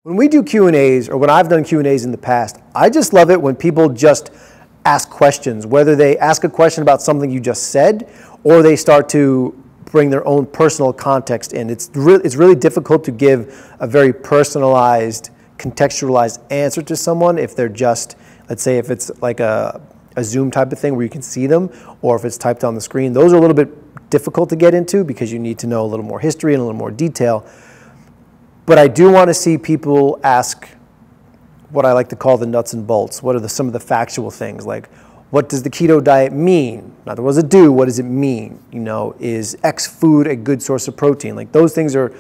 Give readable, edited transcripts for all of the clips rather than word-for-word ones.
When we do Q&As, or when I've done Q&As in the past, I just love it when people just ask questions, whether they ask a question about something you just said, or they start to bring their own personal context in. It's really difficult to give a very personalized, contextualized answer to someone if they're just, let's say if it's like a Zoom type of thing where you can see them, or if it's typed on the screen. Those are a little bit difficult to get into because you need to know a little more history and a little more detail. But I do want to see people ask what I like to call the nuts and bolts. What are some of the factual things? Like, what does the keto diet mean? Not what does it do, what does it mean? You know, is X food a good source of protein? Like, those things are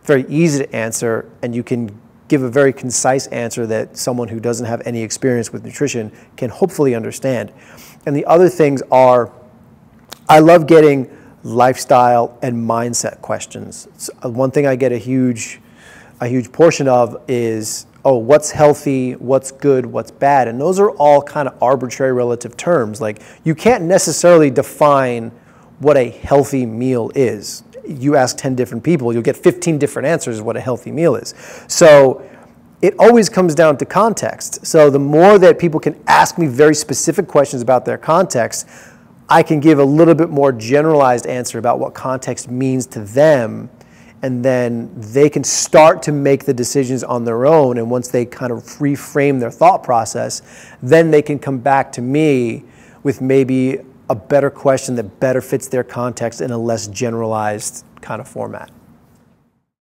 very easy to answer, and you can give a very concise answer that someone who doesn't have any experience with nutrition can hopefully understand. And the other things are, I love getting lifestyle and mindset questions. One thing I get a huge portion of is, oh, what's healthy, what's good, what's bad? And those are all kind of arbitrary relative terms. Like, you can't necessarily define what a healthy meal is. You ask 10 different people, you'll get 15 different answers of what a healthy meal is. So it always comes down to context. So the more that people can ask me very specific questions about their context, I can give a little bit more generalized answer about what context means to them, and then they can start to make the decisions on their own. And once they kind of reframe their thought process, then they can come back to me with maybe a better question that better fits their context in a less generalized kind of format.